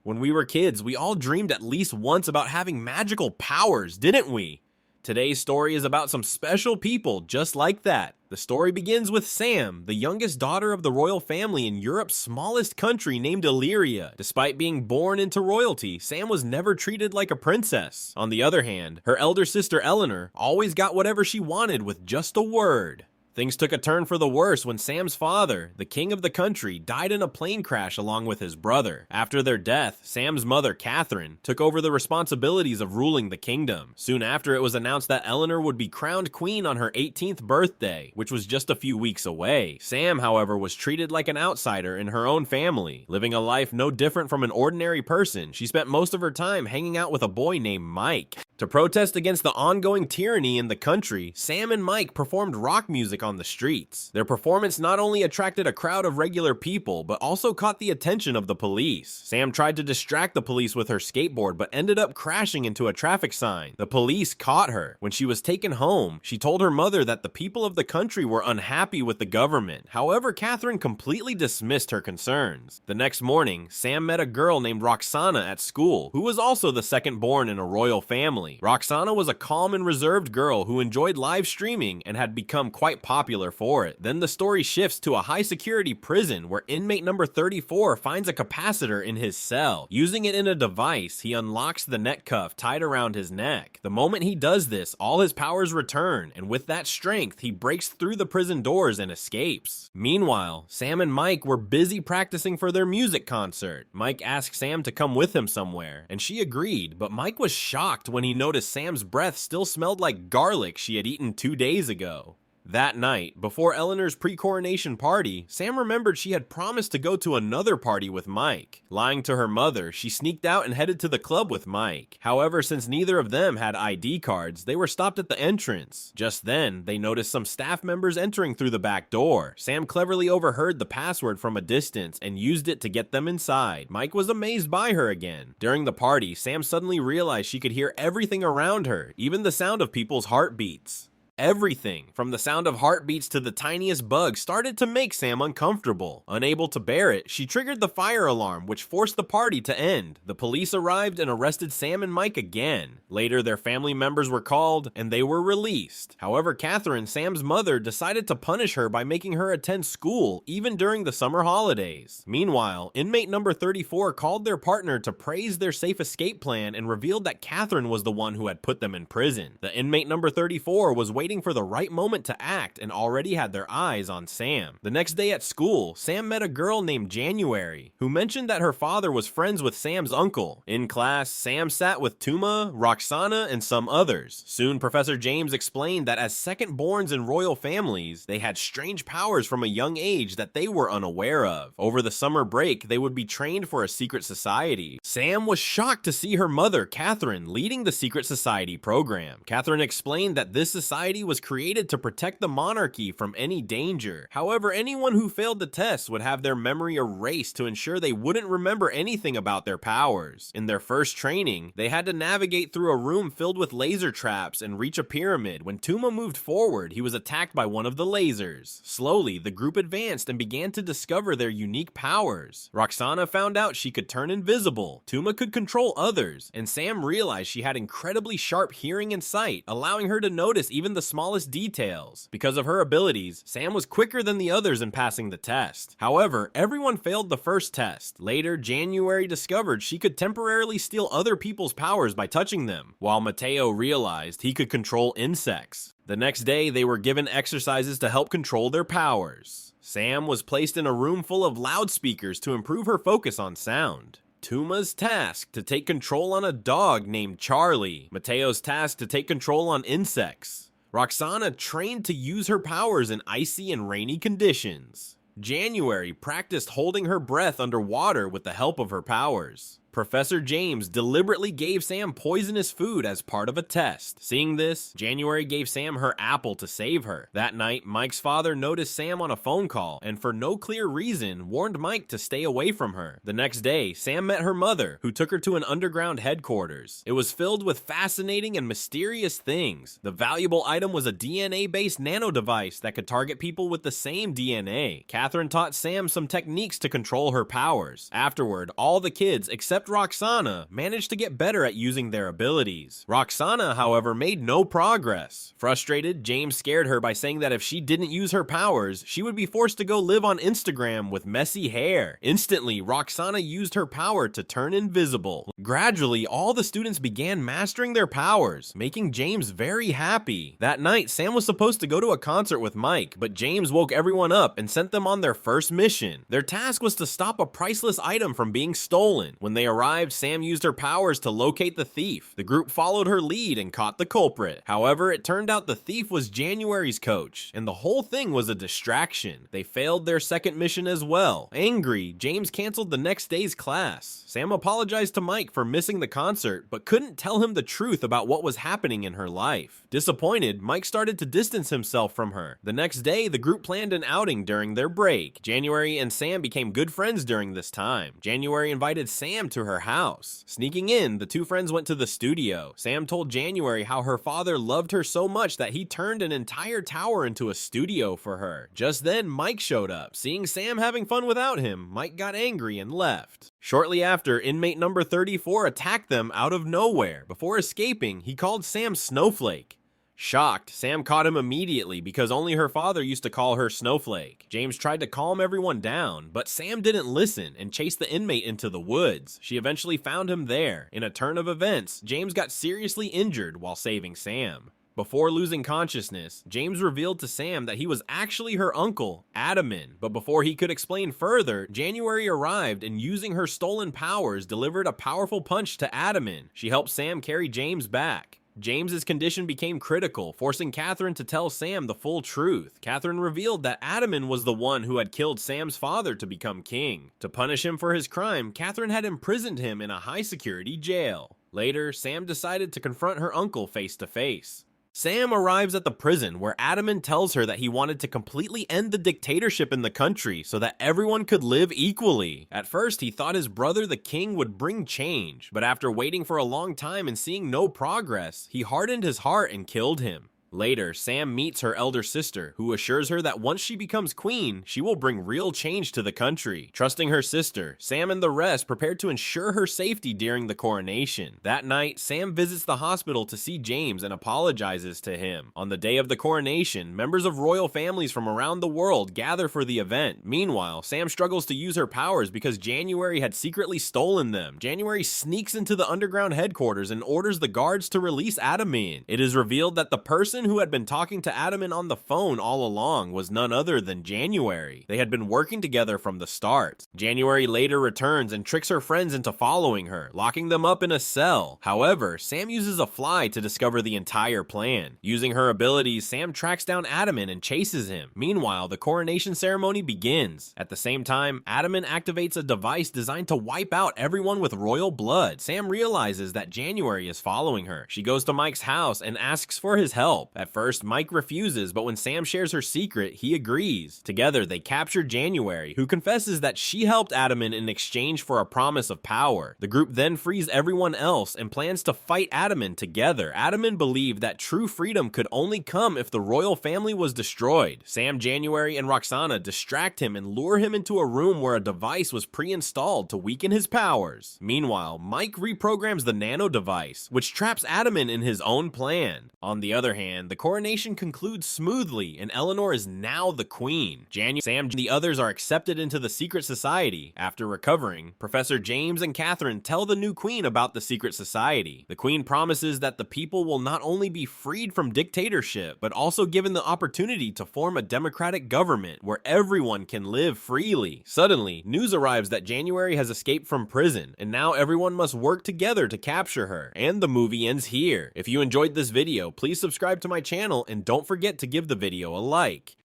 When we were kids, we all dreamed at least once about having magical powers, didn't we? Today's story is about some special people just like that. The story begins with Sam, the youngest daughter of the royal family in Europe's smallest country named Illyria. Despite being born into royalty, Sam was never treated like a princess. On the other hand, her elder sister Eleanor always got whatever she wanted with just a word. Things took a turn for the worse when Sam's father, the king of the country, died in a plane crash along with his brother. After their death, Sam's mother, Catherine, took over the responsibilities of ruling the kingdom. Soon after, it was announced that Eleanor would be crowned queen on her 18th birthday, which was just a few weeks away. Sam, however, was treated like an outsider in her own family. Living a life no different from an ordinary person, she spent most of her time hanging out with a boy named Mike. To protest against the ongoing tyranny in the country, Sam and Mike performed rock music on the streets. Their performance not only attracted a crowd of regular people, but also caught the attention of the police. Sam tried to distract the police with her skateboard, but ended up crashing into a traffic sign. The police caught her. When she was taken home, she told her mother that the people of the country were unhappy with the government. However, Catherine completely dismissed her concerns. The next morning, Sam met a girl named Roxana at school, who was also the second born in a royal family. Roxana was a calm and reserved girl who enjoyed live streaming and had become quite popular for it. Then the story shifts to a high-security prison where inmate number 34 finds a capacitor in his cell. Using it in a device, he unlocks the neck cuff tied around his neck. The moment he does this, all his powers return, and with that strength, he breaks through the prison doors and escapes. Meanwhile, Sam and Mike were busy practicing for their music concert. Mike asked Sam to come with him somewhere, and she agreed, but Mike was shocked when he noticed Sam's breath still smelled like garlic she had eaten 2 days ago. That night, before Eleanor's pre-coronation party, Sam remembered she had promised to go to another party with Mike. Lying to her mother, she sneaked out and headed to the club with Mike. However, since neither of them had ID cards, they were stopped at the entrance. Just then, they noticed some staff members entering through the back door. Sam cleverly overheard the password from a distance and used it to get them inside. Mike was amazed by her again. During the party, Sam suddenly realized she could hear everything around her, even the sound of people's heartbeats. Everything, from the sound of heartbeats to the tiniest bug, started to make Sam uncomfortable. Unable to bear it, she triggered the fire alarm, which forced the party to end. The police arrived and arrested Sam and Mike again. Later, their family members were called, and they were released. However, Catherine, Sam's mother, decided to punish her by making her attend school, even during the summer holidays. Meanwhile, inmate number 34 called their partner to praise their safe escape plan and revealed that Catherine was the one who had put them in prison. The inmate number 34 was waiting for the right moment to act and already had their eyes on Sam. The next day at school, Sam met a girl named January, who mentioned that her father was friends with Sam's uncle. In class, Sam sat with Tuma, Roxana, and some others. Soon, Professor James explained that as second-borns in royal families, they had strange powers from a young age that they were unaware of. Over the summer break, they would be trained for a secret society. Sam was shocked to see her mother, Catherine, leading the secret society program. Catherine explained that this society was created to protect the monarchy from any danger. However, anyone who failed the test would have their memory erased to ensure they wouldn't remember anything about their powers. In their first training, they had to navigate through a room filled with laser traps and reach a pyramid. When Tuma moved forward, he was attacked by one of the lasers. Slowly, the group advanced and began to discover their unique powers. Roxana found out she could turn invisible, Tuma could control others, and Sam realized she had incredibly sharp hearing and sight, allowing her to notice even the smallest details. Because of her abilities, Sam was quicker than the others in passing the test. However, everyone failed the first test. Later, January discovered she could temporarily steal other people's powers by touching them, while Mateo realized he could control insects. The next day, they were given exercises to help control their powers. Sam was placed in a room full of loudspeakers to improve her focus on sound. Tuma's task to take control on a dog named Charlie. Mateo's task to take control on insects. Roxana trained to use her powers in icy and rainy conditions. January practiced holding her breath underwater with the help of her powers. Professor James deliberately gave Sam poisonous food as part of a test. Seeing this, January gave Sam her apple to save her. That night, Mike's father noticed Sam on a phone call and for no clear reason warned Mike to stay away from her. The next day, Sam met her mother, who took her to an underground headquarters. It was filled with fascinating and mysterious things. The valuable item was a DNA-based nano device that could target people with the same DNA. Catherine taught Sam some techniques to control her powers. Afterward, all the kids except except Roxana, managed to get better at using their abilities. Roxana, however, made no progress. Frustrated, James scared her by saying that if she didn't use her powers, she would be forced to go live on Instagram with messy hair. Instantly, Roxana used her power to turn invisible. Gradually, all the students began mastering their powers, making James very happy. That night, Sam was supposed to go to a concert with Mike, but James woke everyone up and sent them on their first mission. Their task was to stop a priceless item from being stolen. When they arrived, Sam used her powers to locate the thief. The group followed her lead and caught the culprit. However, it turned out the thief was January's coach, and the whole thing was a distraction. They failed their second mission as well. Angry, James canceled the next day's class. Sam apologized to Mike for missing the concert, but couldn't tell him the truth about what was happening in her life. Disappointed, Mike started to distance himself from her. The next day, the group planned an outing during their break. January and Sam became good friends during this time. January invited Sam to her house. Sneaking in, the two friends went to the studio. Sam told January how her father loved her so much that he turned an entire tower into a studio for her. Just then, Mike showed up. Seeing Sam having fun without him, Mike got angry and left. Shortly after, inmate number 34 attacked them out of nowhere. Before escaping, he called Sam Snowflake. Shocked, Sam caught him immediately because only her father used to call her Snowflake. James tried to calm everyone down, but Sam didn't listen and chased the inmate into the woods. She eventually found him there. In a turn of events, James got seriously injured while saving Sam. Before losing consciousness, James revealed to Sam that he was actually her uncle, Adaman. But before he could explain further, January arrived and using her stolen powers delivered a powerful punch to Adaman. She helped Sam carry James back. James's condition became critical, forcing Catherine to tell Sam the full truth. Catherine revealed that Adaman was the one who had killed Sam's father to become king. To punish him for his crime, Catherine had imprisoned him in a high-security jail. Later, Sam decided to confront her uncle face to face. Sam arrives at the prison where Adaman tells her that he wanted to completely end the dictatorship in the country so that everyone could live equally. At first, he thought his brother the king would bring change, but after waiting for a long time and seeing no progress, he hardened his heart and killed him. Later, Sam meets her elder sister, who assures her that once she becomes queen, she will bring real change to the country. Trusting her sister, Sam and the rest prepared to ensure her safety during the coronation. That night, Sam visits the hospital to see James and apologizes to him. On the day of the coronation, members of royal families from around the world gather for the event. Meanwhile, Sam struggles to use her powers because January had secretly stolen them. January sneaks into the underground headquarters and orders the guards to release Adaman. It is revealed that the person who had been talking to Adaman on the phone all along was none other than January. They had been working together from the start. January later returns and tricks her friends into following her, locking them up in a cell. However, Sam uses a fly to discover the entire plan. Using her abilities, Sam tracks down Adaman and chases him. Meanwhile, the coronation ceremony begins. At the same time, Adaman activates a device designed to wipe out everyone with royal blood. Sam realizes that January is following her. She goes to Mike's house and asks for his help. At first, Mike refuses, but when Sam shares her secret, he agrees. Together, they capture January, who confesses that she helped Adaman in exchange for a promise of power. The group then frees everyone else and plans to fight Adaman together. Adaman believed that true freedom could only come if the royal family was destroyed. Sam, January, and Roxana distract him and lure him into a room where a device was pre-installed to weaken his powers. Meanwhile, Mike reprograms the nano device, which traps Adaman in his own plan. On the other hand, the coronation concludes smoothly, and Eleanor is now the queen. Sam and the others are accepted into the secret society. After recovering, Professor James and Catherine tell the new queen about the secret society. The queen promises that the people will not only be freed from dictatorship, but also given the opportunity to form a democratic government where everyone can live freely. Suddenly, news arrives that January has escaped from prison, and now everyone must work together to capture her. And the movie ends here. If you enjoyed this video, please subscribe to my channel and don't forget to give the video a like.